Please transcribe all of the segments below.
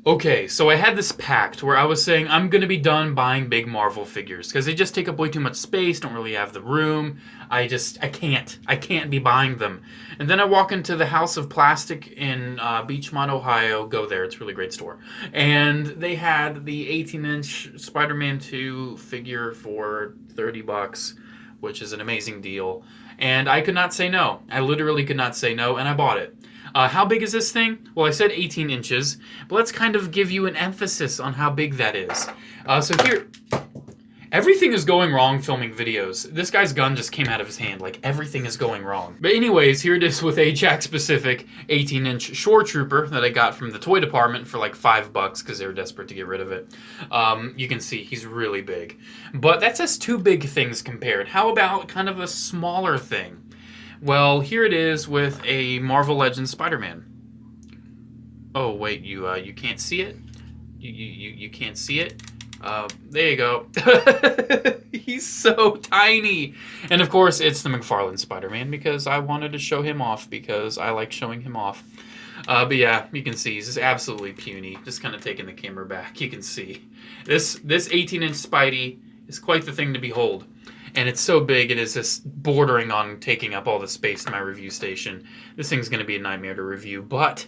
Okay, so I had this pact where I was saying I'm going to be done buying big Marvel figures because they just take up way too much space, don't really have the room. I can't be buying them. And then I walk into the House of Plastic in Beachmont, Ohio. Go there, it's a really great store. And they had the 18-inch Spider-Man 2 figure for $30, which is an amazing deal. And I could not say no. I literally could not say no, and I bought it. How big is this thing? Well, I said 18 inches, but let's kind of give you an emphasis on how big that is. So here, everything is going wrong filming videos. This guy's gun just came out of his hand, like everything is going wrong. But anyways, here it is with a Jack-specific 18-inch Shore Trooper that I got from the toy department for like $5 because they were desperate to get rid of it. You can see he's really big. But that's just two big things compared. How about kind of a smaller thing? Well, here it is with a Marvel Legends Spider-Man. Oh wait, you can't see it? You can't see it? There you go. He's so tiny. And of course, it's the McFarlane Spider-Man because I wanted to show him off because I like showing him off. But yeah, you can see he's just absolutely puny. Just kind of taking the camera back. You can see this 18-inch Spidey is quite the thing to behold. And it's so big, it is just bordering on taking up all the space in my review station. This thing's going to be a nightmare to review, but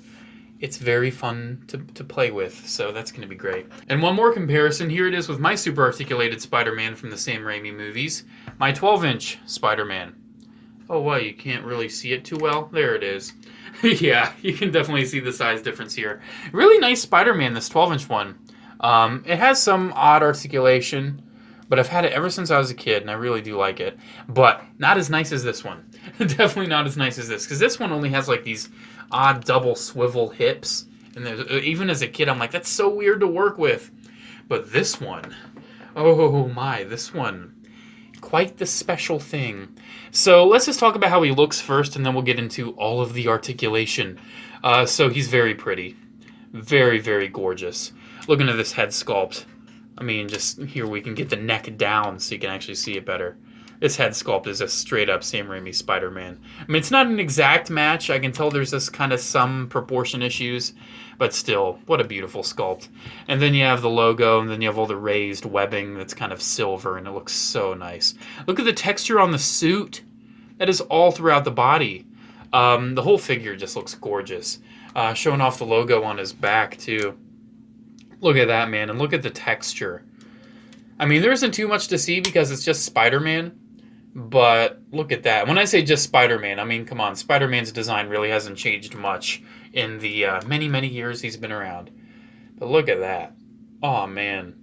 it's very fun to play with, so that's going to be great. And one more comparison, here it is with my super articulated Spider-Man from the Sam Raimi movies, my 12-inch Spider-Man. Oh, wow, you can't really see it too well? There it is. Yeah, you can definitely see the size difference here. Really nice Spider-Man, this 12-inch one. It has some odd articulation, but I've had it ever since I was a kid, and I really do like it. But not as nice as this one. Definitely not as nice as this, because this one only has like these odd double swivel hips. And even as a kid, I'm like, that's so weird to work with. But this one, oh my, this one, quite the special thing. So let's just talk about how he looks first, and then we'll get into all of the articulation. So he's very pretty. Very, very gorgeous. Looking at this head sculpt. I mean, just here we can get the neck down so you can actually see it better. This head sculpt is a straight-up Sam Raimi Spider-Man. I mean, it's not an exact match. I can tell there's just kind of some proportion issues, but still, what a beautiful sculpt. And then you have the logo, and then you have all the raised webbing that's kind of silver, and it looks so nice. Look at the texture on the suit. That is all throughout the body. The whole figure just looks gorgeous. Showing off the logo on his back, too. Look at that, man, and look at the texture. I mean, there isn't too much to see because it's just Spider-Man, but look at that. When I say just Spider-Man, I mean, come on, Spider-Man's design really hasn't changed much in the many, many years he's been around. But look at that. Oh, man.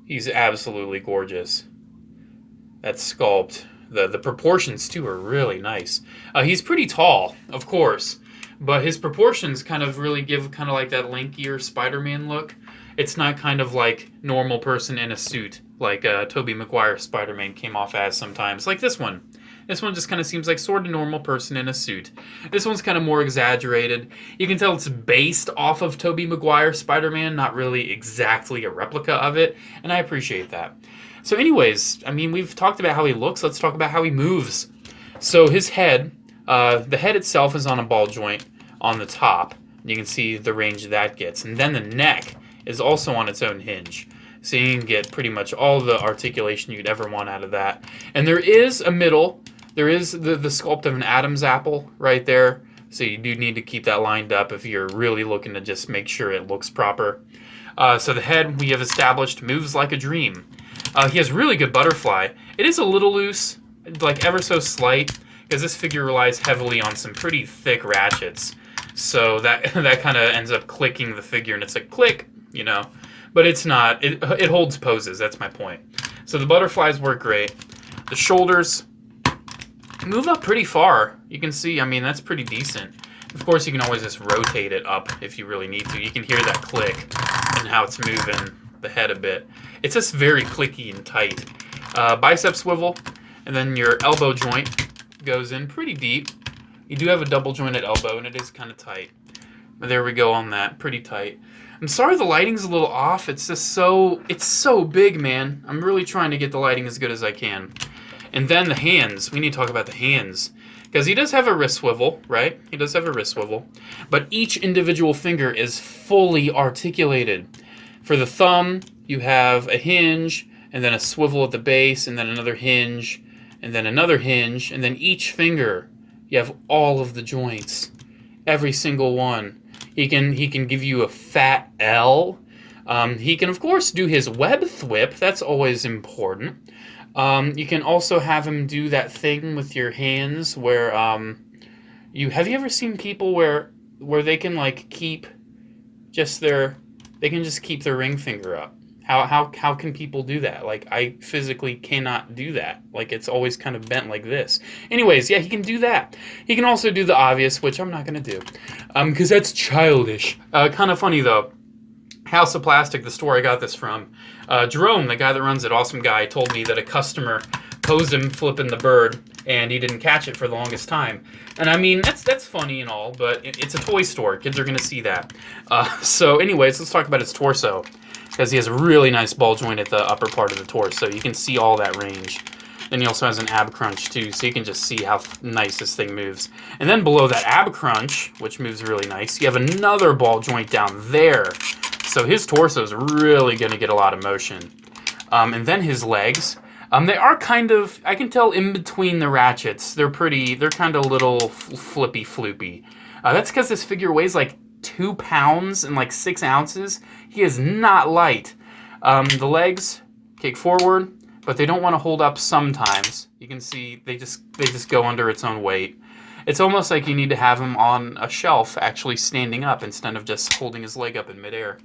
He's absolutely gorgeous. That sculpt. The proportions, too, are really nice. He's pretty tall, of course, but his proportions kind of really give kind of like that lankier Spider-Man look. It's not kind of like normal person in a suit, like Tobey Maguire Spider-Man came off as sometimes, like this one. This one just kind of seems like sort of normal person in a suit. This one's kind of more exaggerated. You can tell it's based off of Tobey Maguire Spider-Man, not really exactly a replica of it, and I appreciate that. So anyways, I mean, we've talked about how he looks. Let's talk about how he moves. So his head, the head itself is on a ball joint on the top. You can see the range that gets. And then the neck is also on its own hinge. So you can get pretty much all the articulation you'd ever want out of that. And there is a middle. There is the sculpt of an Adam's apple right there. So you do need to keep that lined up if you're really looking to just make sure it looks proper. So the head, we have established, moves like a dream. He has really good butterfly. It is a little loose, like ever so slight, because this figure relies heavily on some pretty thick ratchets. So that kind of ends up clicking the figure, and it's a click, you know. But it's not. It holds poses, that's my point. So the butterflies work great. The shoulders move up pretty far. You can see, I mean, that's pretty decent. Of course, you can always just rotate it up if you really need to. You can hear that click and how it's moving the head a bit. It's just very clicky and tight. Bicep swivel, and then your elbow joint goes in pretty deep. You do have a double jointed elbow, and it is kind of tight. But there we go on that, pretty tight. I'm sorry the lighting's a little off. It's just it's so big, man. I'm really trying to get the lighting as good as I can. And then the hands. We need to talk about the hands. Because he does have a wrist swivel, right? He does have a wrist swivel. But each individual finger is fully articulated. For the thumb, you have a hinge, and then a swivel at the base, and then another hinge, and then another hinge, and then each finger, you have all of the joints. Every single one. He can give you a fat L. He can, of course, do his web thwip. That's always important. You can also have him do that thing with your hands where have you ever seen people where they can like keep just they can just keep their ring finger up? How can people do that? Like, I physically cannot do that. Like, it's always kind of bent like this. Anyways, yeah, he can do that. He can also do the obvious, which I'm not gonna do, because that's childish. Kind of funny though. House of Plastic, the store I got this from, Jerome, the guy that runs it, awesome guy, told me that a customer posed him flipping the bird, and he didn't catch it for the longest time. And I mean, that's funny and all, but it's a toy store. Kids are going to see that. So anyways, let's talk about his torso, because he has a really nice ball joint at the upper part of the torso. You can see all that range. Then he also has an ab crunch too, so you can just see how nice this thing moves. And then below that ab crunch, which moves really nice, you have another ball joint down there. So his torso is really going to get a lot of motion. And then his legs, they are kind of, I can tell in between the ratchets, they're kind of a little flippy floopy. That's because this figure weighs like 2 pounds and like 6 ounces. He is not light. The legs kick forward, but they don't want to hold up sometimes. You can see they just go under its own weight. It's almost like you need to have him on a shelf actually standing up instead of just holding his leg up in midair.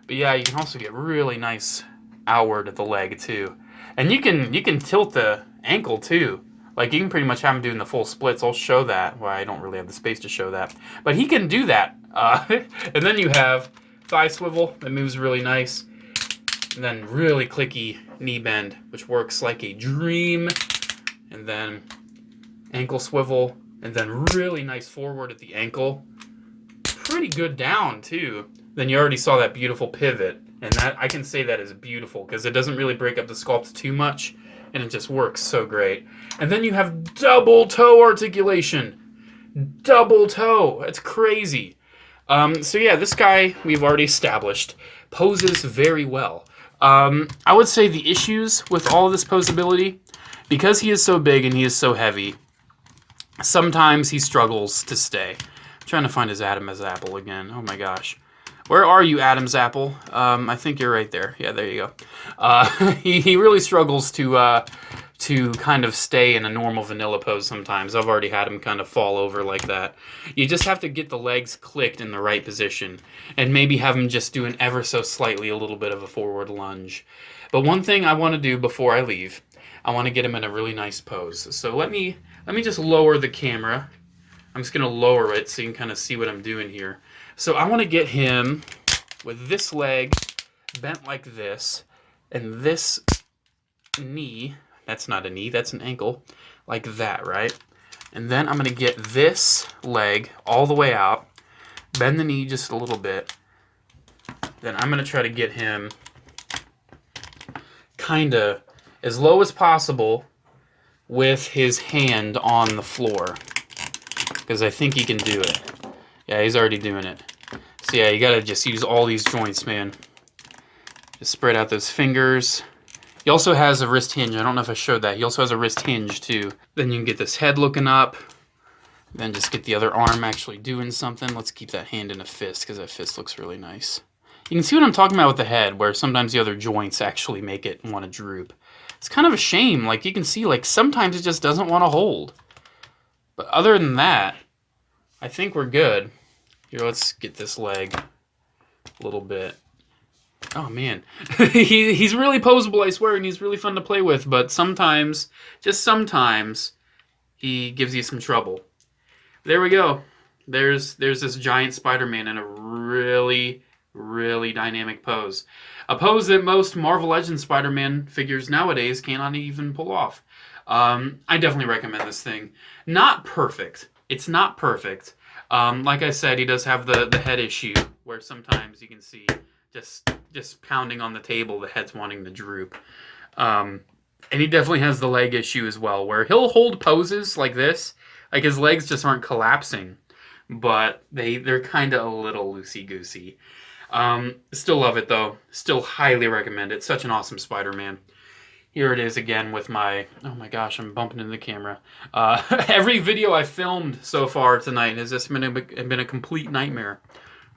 But yeah, you can also get really nice outward at the leg too. And you can tilt the ankle too. Like, you can pretty much have him doing the full splits. I'll show that. Well, I don't really have the space to show that. But he can do that. And then you have thigh swivel that moves really nice. And then really clicky knee bend, which works like a dream. And then ankle swivel. And then really nice forward at the ankle. Pretty good down, too. Then you already saw that beautiful pivot. And that, I can say that is beautiful, because it doesn't really break up the sculpt too much. And it just works so great. And then you have double toe articulation. Double toe. It's crazy. So yeah, this guy, we've already established, poses very well. I would say the issues with all of this posability, because he is so big and he is so heavy, sometimes he struggles to stay. I'm trying to find his Adam's apple again. Oh my gosh. Where are you, Adam's apple? I think you're right there. Yeah, there you go. He really struggles to kind of stay in a normal vanilla pose sometimes. I've already had him kind of fall over like that. You just have to get the legs clicked in the right position, and maybe have him just do an ever so slightly a little bit of a forward lunge. But one thing I want to do before I leave, I want to get him in a really nice pose. So let me just lower the camera. I'm just going to lower it so you can kind of see what I'm doing here. So I want to get him with this leg bent like this, and this knee, that's not a knee, that's an ankle, like that, right? And then I'm going to get this leg all the way out, bend the knee just a little bit. Then I'm going to try to get him kind of as low as possible with his hand on the floor, because I think he can do it. Yeah, he's already doing it. So yeah, you gotta just use all these joints, man. Just spread out those fingers. He also has a wrist hinge. I don't know if I showed that. He also has a wrist hinge too. Then you can get this head looking up. Then just get the other arm actually doing something. Let's keep that hand in a fist, because that fist looks really nice. You can see what I'm talking about with the head, where sometimes the other joints actually make it want to droop. It's kind of a shame. Like, you can see, like, sometimes it just doesn't want to hold. But other than that, I think we're good. Here, let's get this leg a little bit. Oh, man. He's really poseable, I swear, and he's really fun to play with. But sometimes, just sometimes, he gives you some trouble. There we go. There's this giant Spider-Man in a really, really dynamic pose. A pose that most Marvel Legends Spider-Man figures nowadays cannot even pull off. I definitely recommend this thing. Not perfect. It's not perfect. Like I said, he does have the head issue, where sometimes you can see just pounding on the table, the head's wanting to droop. And he definitely has the leg issue as well, where he'll hold poses like this. Like his legs just aren't collapsing, but they're kind of a little loosey-goosey. Still love it though. Still highly recommend it. Such an awesome Spider-Man. Here it is again with my, oh my gosh, I'm bumping into the camera. Every video I filmed so far tonight has just been a complete nightmare.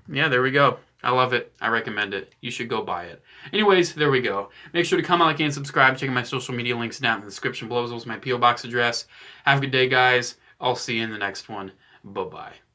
Yeah, there we go. I love it. I recommend it. You should go buy it. Anyways, there we go. Make sure to comment, like, and subscribe. Check my social media links down in the description below, as well as my P.O. Box address. Have a good day, guys. I'll see you in the next one. Bye-bye.